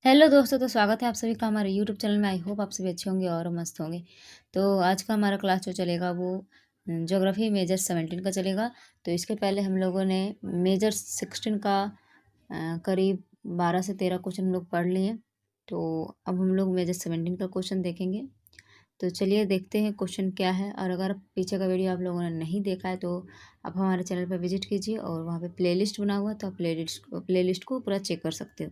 Hello दोस्तों, तो स्वागत है आप सभी का हमारे यूट्यूब चैनल में। आई होप आप सभी अच्छे होंगे और मस्त होंगे। तो आज का हमारा क्लास जो चलेगा वो ज्योग्राफी मेजर 17 का चलेगा। तो इसके पहले हम लोगों ने मेजर 16 का करीब 12 से 13 क्वेश्चन हम लोग पढ़ लिए। तो अब हम लोग मेजर 17 का क्वेश्चन देखेंगे। तो चलिए देखते हैं क्वेश्चन क्या है। और अगर पीछे का वीडियो आप लोगों ने नहीं देखा है तो आप हमारे चैनल पर विजिट कीजिए और वहाँ पे प्लेलिस्ट बना हुआ है, तो आप प्लेलिस्ट को पूरा चेक कर सकते हो।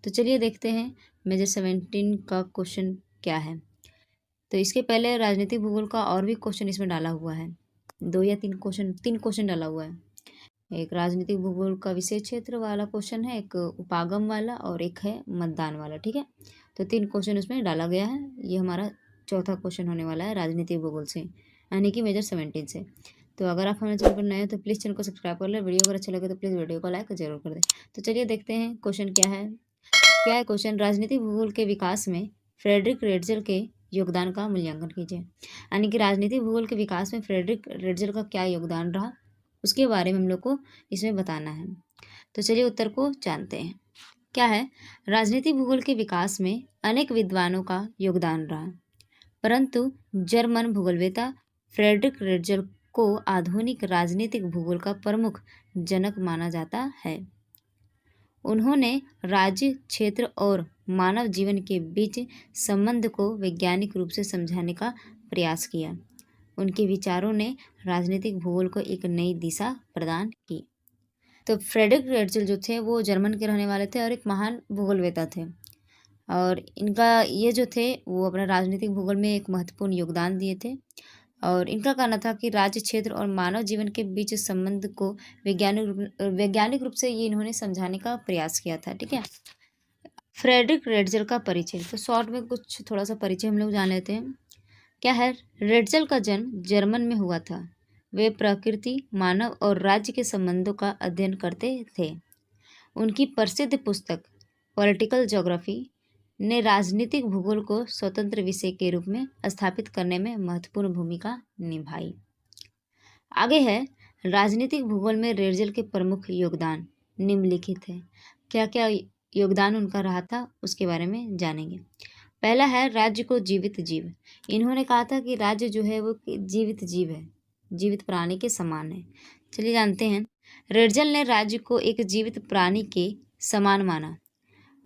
तो चलिए देखते हैं मेजर 17 का क्वेश्चन क्या है। तो इसके पहले राजनीतिक भूगोल का और भी क्वेश्चन इसमें डाला हुआ है। 2 या 3 क्वेश्चन डाला हुआ है। एक राजनीतिक भूगोल का विशेष क्षेत्र वाला क्वेश्चन है, एक उपागम वाला और एक है मतदान वाला। ठीक है, तो 3 क्वेश्चन उसमें डाला गया है। ये हमारा चौथा क्वेश्चन होने वाला है राजनीतिक भूगोल से, यानी कि मेजर 17 से। तो अगर आप हमारे चैनल पर नए हो तो प्लीज़ चैनल को सब्सक्राइब कर लें। वीडियो अगर अच्छा लगे तो प्लीज़ वीडियो को लाइक जरूर कर दें। तो चलिए देखते हैं क्वेश्चन क्या है क्वेश्चन। राजनीतिक भूगोल के विकास में फ्रेडरिक रेडजल के योगदान का मूल्यांकन कीजिए। यानी कि राजनीतिक भूगोल के विकास में फ्रेडरिक रेडजल का क्या योगदान रहा, उसके बारे में हम लोग को इसमें बताना है। तो चलिए उत्तर को जानते हैं। क्या है, राजनीतिक भूगोल के विकास में अनेक विद्वानों का योगदान रहा, परंतु जर्मन भूगोलवेत्ता फ्रेडरिक रेडजल को आधुनिक राजनीतिक भूगोल का प्रमुख जनक माना जाता है। उन्होंने राज्य, क्षेत्र और मानव जीवन के बीच संबंध को वैज्ञानिक रूप से समझाने का प्रयास किया। उनके विचारों ने राजनीतिक भूगोल को एक नई दिशा प्रदान की। तो फ्रेडरिक रेडजल जो थे वो जर्मन के रहने वाले थे और एक महान भूगोलवेत्ता थे। और इनका ये जो थे वो अपना राजनीतिक भूगोल में एक महत्वपूर्ण योगदान दिए थे। और इनका कहना था कि राज्य, क्षेत्र और मानव जीवन के बीच संबंध को वैज्ञानिक रूप से ये इन्होंने समझाने का प्रयास किया था। ठीक है, फ्रेडरिक रेडजल का परिचय। तो शॉर्ट में कुछ थोड़ा सा परिचय हम लोग जान लेते हैं। क्या है, रेडजल का जन्म जर्मन में हुआ था। वे प्रकृति, मानव और राज्य के संबंधों का अध्ययन करते थे। उनकी प्रसिद्ध पुस्तक पॉलिटिकल ज्योग्राफी ने राजनीतिक भूगोल को स्वतंत्र विषय के रूप में स्थापित करने में महत्वपूर्ण भूमिका निभाई। आगे है, राजनीतिक भूगोल में रेडजल के प्रमुख योगदान निम्नलिखित है। क्या क्या योगदान उनका रहा था उसके बारे में जानेंगे। पहला है, राज्य को जीवित जीव। इन्होंने कहा था कि राज्य जो है वो जीवित जीव है, जीवित प्राणी के समान है। चलिए जानते हैं। रेडजल ने राज्य को एक जीवित प्राणी के समान माना।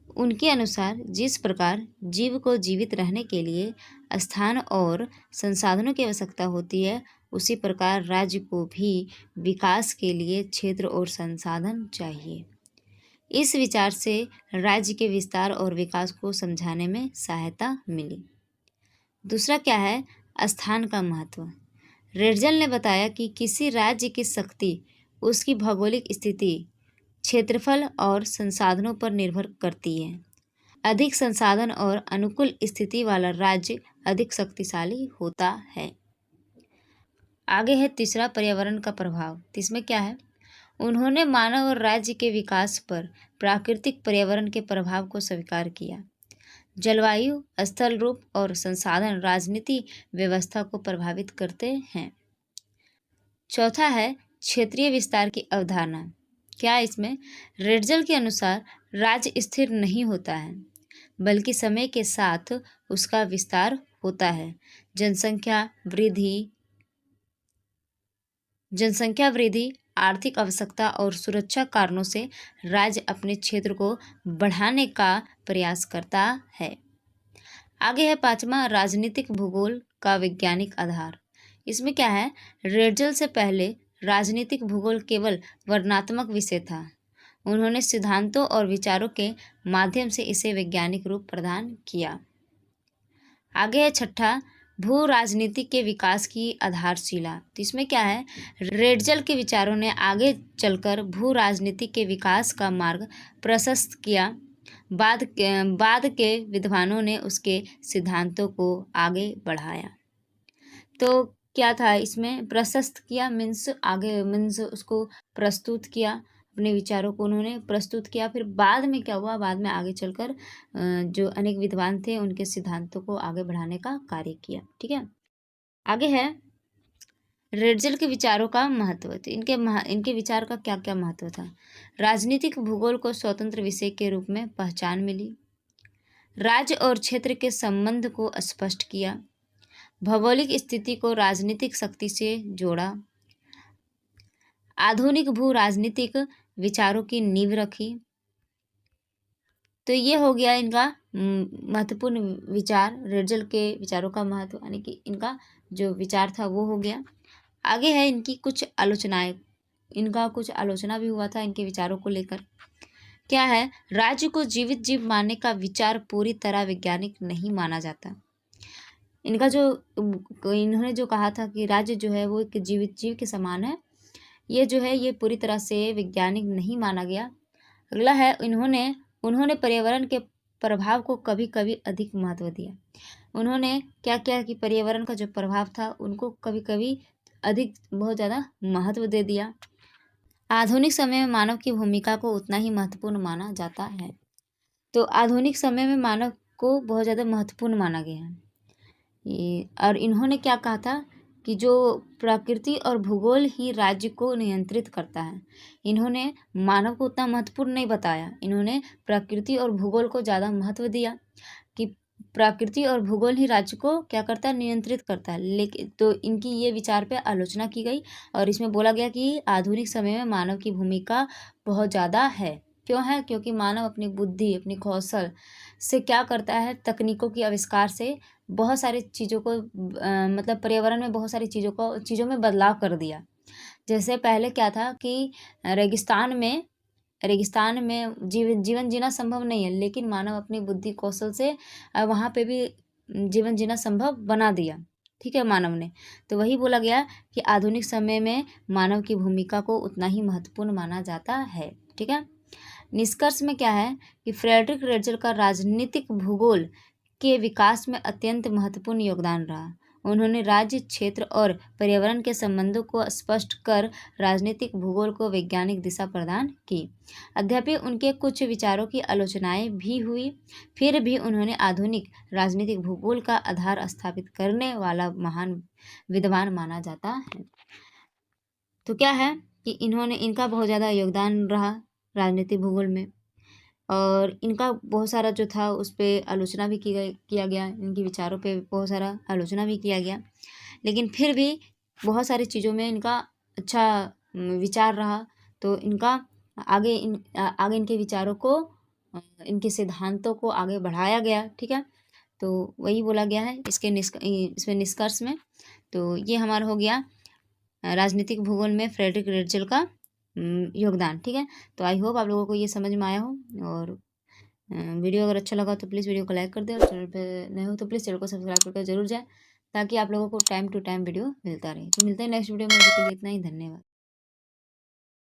उनके अनुसार जिस प्रकार जीव को जीवित रहने के लिए स्थान और संसाधनों की आवश्यकता होती है, उसी प्रकार राज्य को भी विकास के लिए क्षेत्र और संसाधन चाहिए। इस विचार से राज्य के विस्तार और विकास को समझाने में सहायता मिली। दूसरा क्या है, स्थान का महत्व। रेडजल ने बताया कि किसी राज्य की शक्ति उसकी भौगोलिक स्थिति, क्षेत्रफल और संसाधनों पर निर्भर करती है। अधिक संसाधन और अनुकूल स्थिति वाला राज्य अधिक शक्तिशाली होता है। आगे है तीसरा, पर्यावरण का प्रभाव। तो इसमें क्या है, उन्होंने मानव और राज्य के विकास पर प्राकृतिक पर्यावरण के प्रभाव को स्वीकार किया। जलवायु, स्थल रूप और संसाधन राजनीति व्यवस्था को प्रभावित करते हैं। चौथा है, क्षेत्रीय विस्तार की अवधारणा। क्या इसमें, रेडजल के अनुसार राज्य स्थिर नहीं होता है, बल्कि समय के साथ उसका विस्तार होता है। जनसंख्या वृद्धि, आर्थिक आवश्यकता और सुरक्षा कारणों से राज्य अपने क्षेत्र को बढ़ाने का प्रयास करता है। आगे है पांचवा, राजनीतिक भूगोल का वैज्ञानिक आधार। इसमें क्या है, रेडजल से पहले राजनीतिक भूगोल केवल वर्णनात्मक विषय था। उन्होंने सिद्धांतों और विचारों के माध्यम से इसे वैज्ञानिक रूप प्रदान किया। आगे है छठा, भू राजनीति के विकास की आधारशिला। तो इसमें क्या है, रेडजल के विचारों ने आगे चलकर भू राजनीति के विकास का मार्ग प्रशस्त किया। बाद के विद्वानों ने उसके सिद्धांतों को आगे बढ़ाया। तो क्या था इसमें, प्रशस्त किया मीन्स उसको प्रस्तुत किया, अपने विचारों को उन्होंने प्रस्तुत किया। फिर बाद में क्या हुआ, बाद में आगे चलकर जो अनेक विद्वान थे उनके सिद्धांतों को आगे बढ़ाने का कार्य किया। ठीक है, आगे है रेडजल के विचारों का महत्व। तो इनके विचार का क्या क्या महत्व था। राजनीतिक भूगोल को स्वतंत्र विषय के रूप में पहचान मिली। राज्य और क्षेत्र के संबंध को स्पष्ट किया, भौगोलिक स्थिति को राजनीतिक शक्ति से जोड़ा, आधुनिक भू राजनीतिक विचारों की नींव रखी। तो ये हो गया इनका महत्वपूर्ण विचार, रेडजल के विचारों का महत्व, यानी कि इनका जो विचार था वो हो गया। आगे है इनकी कुछ आलोचनाएं, इनका कुछ आलोचना भी हुआ था इनके विचारों को लेकर। क्या है, राज्य को जीवित जीव मानने का विचार पूरी तरह वैज्ञानिक नहीं माना जाता। इनका जो इन्होंने जो कहा था कि राज्य जो है वो एक जीवित जीव के समान है, ये जो है ये पूरी तरह से वैज्ञानिक नहीं माना गया। अगला है, उन्होंने पर्यावरण के प्रभाव को कभी कभी अधिक महत्व दिया। उन्होंने क्या किया कि पर्यावरण का जो प्रभाव था उनको कभी कभी अधिक बहुत ज़्यादा महत्व दे दिया। आधुनिक समय में मानव की भूमिका को उतना ही महत्वपूर्ण माना जाता है। तो आधुनिक समय में मानव को बहुत ज़्यादा महत्वपूर्ण माना गया है। और इन्होंने क्या कहा था कि जो प्रकृति और भूगोल ही राज्य को नियंत्रित करता है। इन्होंने मानव को उतना महत्वपूर्ण नहीं बताया, इन्होंने प्रकृति और भूगोल को ज़्यादा महत्व दिया कि प्रकृति और भूगोल ही राज्य को क्या करता है, नियंत्रित करता है। लेकिन तो इनकी ये विचार पे आलोचना की गई और इसमें बोला गया कि आधुनिक समय में मानव की भूमिका बहुत ज़्यादा है। क्यों है? क्योंकि मानव अपनी बुद्धि, अपनी कौशल से क्या करता है, तकनीकों के आविष्कार से बहुत सारी चीज़ों को मतलब पर्यावरण में बहुत सारी चीज़ों में बदलाव कर दिया। जैसे पहले क्या था कि रेगिस्तान में जीवन जीना संभव नहीं है, लेकिन मानव अपनी बुद्धि कौशल से वहाँ पे भी जीवन जीना संभव बना दिया। ठीक है, मानव ने। तो वही बोला गया कि आधुनिक समय में मानव की भूमिका को उतना ही महत्वपूर्ण माना जाता है। ठीक है, निष्कर्ष में क्या है कि फ्रेडरिक रेडजल का राजनीतिक भूगोल के विकास में अत्यंत महत्वपूर्ण योगदान रहा। उन्होंने राज्य, क्षेत्र और पर्यावरण के संबंधों को स्पष्ट कर राजनीतिक भूगोल को वैज्ञानिक दिशा प्रदान की। अद्यपि उनके कुछ विचारों की आलोचनाएं भी हुई, फिर भी उन्होंने आधुनिक राजनीतिक भूगोल का आधार स्थापित करने वाला महान विद्वान माना जाता है। तो क्या है कि इनका बहुत ज़्यादा योगदान रहा राजनीतिक भूगोल में, और इनका बहुत सारा जो था उस पर आलोचना भी किया गया, इनके विचारों पे बहुत सारा आलोचना भी किया गया, लेकिन फिर भी बहुत सारी चीज़ों में इनका अच्छा विचार रहा। तो इनका आगे इनके विचारों को, इनके सिद्धांतों को आगे बढ़ाया गया। ठीक है, तो वही बोला गया है इसमें निष्कर्ष में। तो ये हमारा हो गया राजनीतिक भूगोल में फ्रेडरिक रेडजल का योगदान। ठीक है, तो आई होप आप लोगों को ये समझ में आया हो, और वीडियो अगर अच्छा लगा तो प्लीज़ वीडियो को लाइक कर दें, और चैनल पे नए हो तो प्लीज़ चैनल को सब्सक्राइब करके जरूर जाए, ताकि आप लोगों को टाइम टू टाइम वीडियो मिलता रहे। तो मिलते हैं नेक्स्ट वीडियो में, अभी के लिए इतना ही, धन्यवाद।